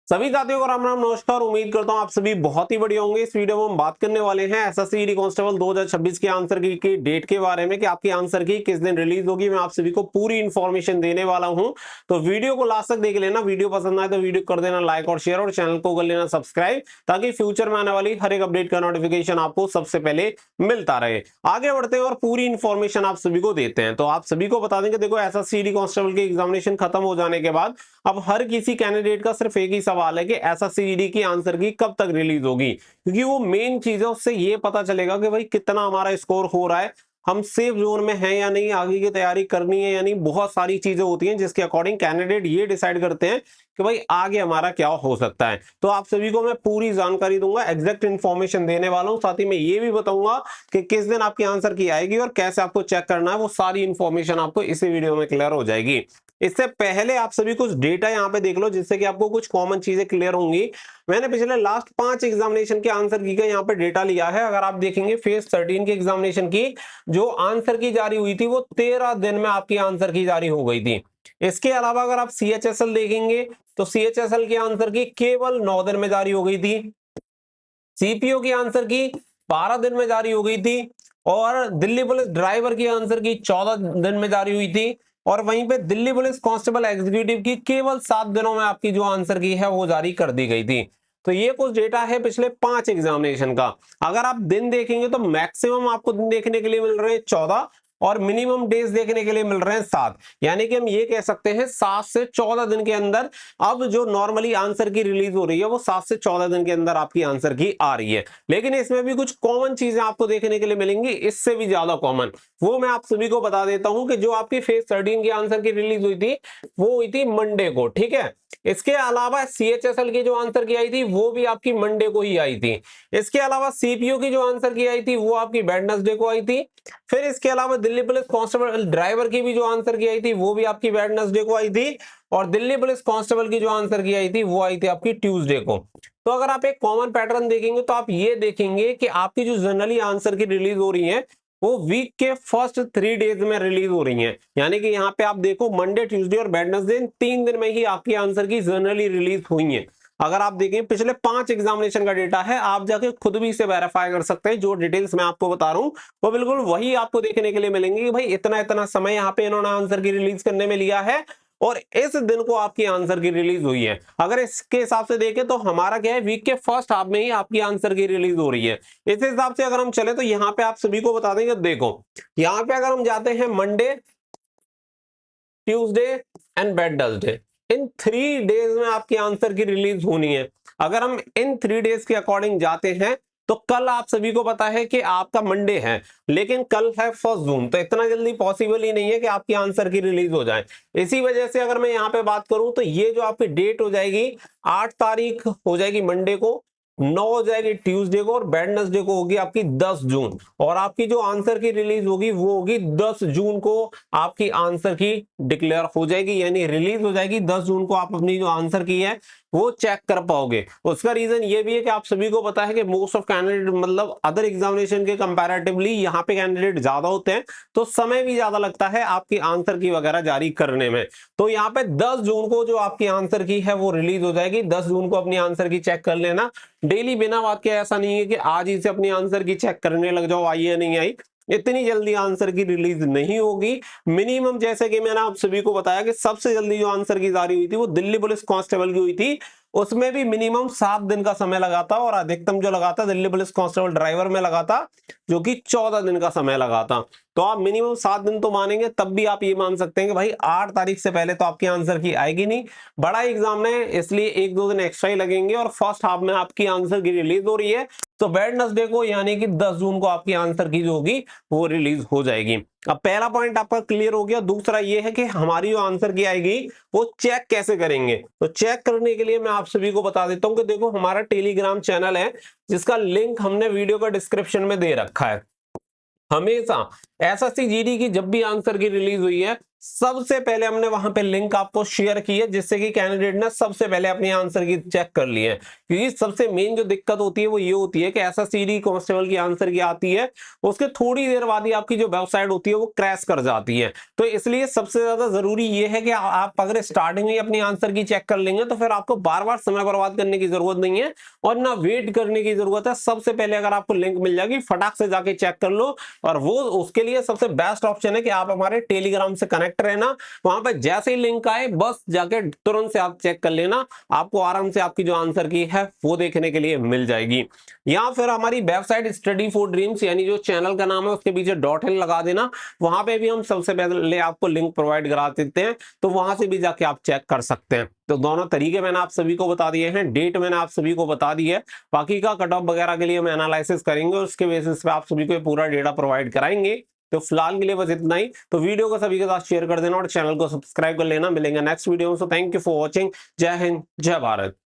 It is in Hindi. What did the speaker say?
सभी साथियों को राम राम नमस्कार। उम्मीद करता हूं आप सभी बहुत ही बढ़िया होंगे। इस वीडियो में हम बात करने वाले हैं एसएससी जीडी कांस्टेबल 2026 के आंसर की डेट के बारे में कि आपकी आंसर की किस दिन रिलीज होगी। मैं आप सभी को पूरी इंफॉर्मेशन देने वाला हूं, तो वीडियो को लास्ट तक देख लेना। वीडियो पसंद आए तो वीडियो कर देना लाइक और शेयर, और चैनल को कर लेना सब्सक्राइब, ताकि फ्यूचर में आने वाली हर एक अपडेट का नोटिफिकेशन आपको सबसे पहले मिलता रहे। आगे बढ़ते हैं और पूरी इंफॉर्मेशन आप सभी को देते हैं। तो आप सभी को बता देंगे, देखो एसएससी जीडी कांस्टेबल के एग्जामिनेशन खत्म हो जाने के बाद अब हर किसी कैंडिडेट का सिर्फ एक ही सवाल है कि एसएससी जीडी की आंसर की कब तक रिलीज होगी, क्योंकि वो मेन चीज है। उससे ये पता चलेगा कि भाई कितना हमारा स्कोर हो रहा है, हम सेफ जोन में हैं या नहीं, आगे की तैयारी करनी है या नहीं। बहुत सारी चीजें होती हैं जिसके अकॉर्डिंग कैंडिडेट ये डिसाइड करते हैं कि भाई आगे हमारा क्या हो सकता है। तो आप सभी को मैं पूरी जानकारी दूंगा, एग्जैक्ट इन्फॉर्मेशन देने वाला हूं। साथ ही मैं ये भी बताऊंगा कि किस दिन आपकी आंसर की आएगी और कैसे आपको चेक करना है। वो सारी इंफॉर्मेशन आपको इसी वीडियो में क्लियर हो जाएगी। इससे पहले आप सभी कुछ डेटा यहाँ पे देख लो, जिससे कि आपको कुछ कॉमन चीजें क्लियर होंगी। मैंने पिछले लास्ट 5 एग्जामिनेशन के आंसर की का यहाँ पे डेटा लिया है। अगर आप देखेंगे फेज 13 के एग्जामिनेशन की जो आंसर की जारी हुई थी, वो 13 दिन में आपकी आंसर की जारी हो गई थी। इसके अलावा अगर आप सीएचएसएल देखेंगे तो सीएचएसएल की आंसर की केवल 9 दिन में जारी हो गई थी। सीपीओ की आंसर की 12 दिन में जारी हो गई थी, और दिल्ली पुलिस ड्राइवर की आंसर की 14 दिन में जारी हुई थी, और वहीं पे दिल्ली पुलिस कांस्टेबल एग्जीक्यूटिव की केवल 7 दिनों में आपकी जो आंसर की है वो जारी कर दी गई थी। तो ये कुछ डेटा है पिछले 5 एग्जामिनेशन का। अगर आप दिन देखेंगे तो मैक्सिमम आपको दिन देखने के लिए मिल रहे हैं 14, और मिनिमम डेज देखने के लिए मिल रहे हैं 7। यानी कि हम ये कह सकते हैं 7 से 14 दिन के अंदर अब जो नॉर्मली आंसर की रिलीज हो रही है वो 7 से 14 दिन के अंदर आपकी आंसर की आ रही है। लेकिन इसमें भी कुछ कॉमन चीजें आपको देखने के लिए मिलेंगी, इससे भी ज्यादा कॉमन। वो मैं आप सभी को बता देता हूं कि जो आपकी फेज 13 की आंसर की रिलीज हुई थी वो हुई थी मंडे को, ठीक है। इसके अलावा सीएचएसएल की जो आंसर की आई थी वो भी आपकी मंडे को ही आई थी। इसके अलावा सीपीओ की जो आंसर की आई थी वो आपकी वेडनेसडे को आई थी। फिर इसके अलावा दिल्ली पुलिस कांस्टेबल ड्राइवर की भी जो आंसर की आई थी वो भी आपकी वेडनेसडे को आई थी, और दिल्ली पुलिस कांस्टेबल की जो आंसर की आई थी वो आई थी आपकी ट्यूसडे को। तो अगर आप एक कॉमन पैटर्न देखेंगे तो आप ये देखेंगे कि आपकी जो जनरली आंसर की रिलीज हो रही है वो वीक के फर्स्ट 3 डेज में रिलीज हो रही हैं। यानी कि यहाँ पे आप देखो मंडे, ट्यूसडे और वेडनेसडे 3 दिन में ही आपकी आंसर की जनरली रिलीज हुई है। अगर आप देखें पिछले 5 एग्जामिनेशन का डेटा है, आप जाके खुद भी इसे वेरीफाई कर सकते हैं। जो डिटेल्स मैं आपको बता रहा हूं वो बिल्कुल वही आपको देखने के लिए मिलेंगे कि भाई इतना इतना समय यहाँ पे इन्होंने आंसर की रिलीज करने में लिया है, और इस दिन को आपकी आंसर की रिलीज हुई है। अगर इसके हिसाब से देखें तो हमारा क्या है, वीक के फर्स्ट हाफ में ही आपकी आंसर की रिलीज हो रही है। इस हिसाब से अगर हम चले तो यहाँ पे आप सभी को बता देंगे, देखो यहाँ पे अगर हम जाते हैं Monday, Tuesday and Wednesday, in 3 days में आपकी आंसर की रिलीज होनी है। अगर हम इन 3 डेज के अकॉर्डिंग जाते हैं तो कल आप सभी को पता है कि आपका मंडे है, लेकिन कल है 1 जून, तो इतना जल्दी पॉसिबल ही नहीं है कि आपकी आंसर की रिलीज हो जाए। इसी वजह से अगर मैं यहाँ पे बात करूं तो ये जो आपकी डेट हो जाएगी 8 तारीख हो जाएगी मंडे को, 9 हो जाएगी ट्यूसडे को, और वेडनेसडे को होगी आपकी 10 जून। और आपकी जो आंसर की रिलीज होगी वो होगी 10 जून को, आपकी आंसर की डिक्लेयर हो जाएगी, यानी रिलीज हो जाएगी 10 जून को। आप अपनी जो आंसर की है वो चेक कर पाओगे। उसका रीजन ये भी है कि आप सभी को पता है कि मोस्ट ऑफ कैंडिडेट मतलब अदर एग्जामिनेशन के कंपैरेटिवली यहाँ पे कैंडिडेट ज्यादा होते हैं, तो समय भी ज्यादा लगता है आपकी आंसर की वगैरह जारी करने में। तो यहाँ पे 10 जून को जो आपकी आंसर की है वो रिलीज हो जाएगी। 10 जून को अपनी आंसर की चेक कर लेना डेली, बिना बात के। ऐसा नहीं है कि आज ही से अपनी आंसर की चेक करने लग जाओ आई या नहीं आई, इतनी जल्दी आंसर की रिलीज नहीं होगी। मिनिमम जैसे कि मैंने आप सभी को बताया कि सबसे जल्दी जो आंसर की जारी हुई थी वो दिल्ली पुलिस कांस्टेबल की हुई थी, उसमें भी मिनिमम 7 दिन का समय लगा था, और अधिकतम जो लगा था दिल्ली पुलिस कांस्टेबल ड्राइवर में लगा था जो कि 14 दिन का समय लगा था। तो आप मिनिमम 7 दिन तो मानेंगे, तब भी आप ये मान सकते हैं कि भाई 8 तारीख से पहले तो आपकी आंसर की आएगी नहीं। बड़ा एग्जाम है इसलिए 1-2 दिन एक्स्ट्रा ही लगेंगे, और फर्स्ट हाफ में आपकी आंसर की रिलीज हो रही है तो वेडनेसडे को यानी कि 10 जून को आपकी आंसर की जो होगी वो रिलीज हो जाएगी। अब पहला पॉइंट आपका क्लियर हो गया। दूसरा ये है कि हमारी जो आंसर की आएगी वो चेक कैसे करेंगे। तो चेक करने के लिए मैं आप सभी को बता देता हूं कि देखो हमारा टेलीग्राम चैनल है जिसका लिंक हमने वीडियो का डिस्क्रिप्शन में दे रखा है। हमेशा एसएससी जीडी की जब भी आंसर की रिलीज हुई है सबसे पहले हमने वहां पे लिंक आपको शेयर की है, जिससे कि कैंडिडेट ने सबसे पहले अपने आंसर की चेक कर लिए हैं। क्योंकि सबसे मेन जो दिक्कत होती है वो ये होती है कि एसएससीडी कांस्टेबल की आंसर की आती है, उसके थोड़ी देर बाद ही आपकी जो वेबसाइट होती है वो क्रैश कर जाती है। तो इसलिए सबसे ज्यादा जरूरी ये है कि आप अगर स्टार्टिंग में अपनी आंसर की चेक कर लेंगे तो फिर आपको बार बार समय बर्बाद करने की जरूरत नहीं है और ना वेट करने की जरूरत है। सबसे पहले अगर आपको लिंक मिल जाएगी, फटाक से जाके चेक कर लो। और वो उसके लिए सबसे बेस्ट ऑप्शन है कि आप हमारे टेलीग्राम से कनेक्ट रहना। वहां पे जैसे ही लिंक आए बस जाके तुरंत से आप चेक कर लेना, आपको आराम से आपकी जो आंसर की है वो देखने के लिए मिल जाएगी। या फिर हमारी वेबसाइट स्टडी फॉर ड्रीम्स, यानी जो चैनल का नाम है उसके पीछे .in लगा देना, वहां पे भी हम सबसे पहले आपको लिंक प्रोवाइड करा देते हैं, तो वहां से भी जाके आप चेक कर सकते हैं। तो दोनों तरीके मैंने आप सभी को बता दिए हैं, डेट मैंने आप सभी को बता दी है, बाकी का कट ऑफ वगैरह के लिए हम एनालिसिस करेंगे और उसके बेसिस पे आप सभी को पूरा डेटा प्रोवाइड कराएंगे। तो फिलहाल के लिए बस इतना ही। तो वीडियो को सभी के साथ शेयर कर देना और चैनल को सब्सक्राइब कर लेना। मिलेंगे नेक्स्ट वीडियो में। So thank you for watching. जय हिंद, जय भारत।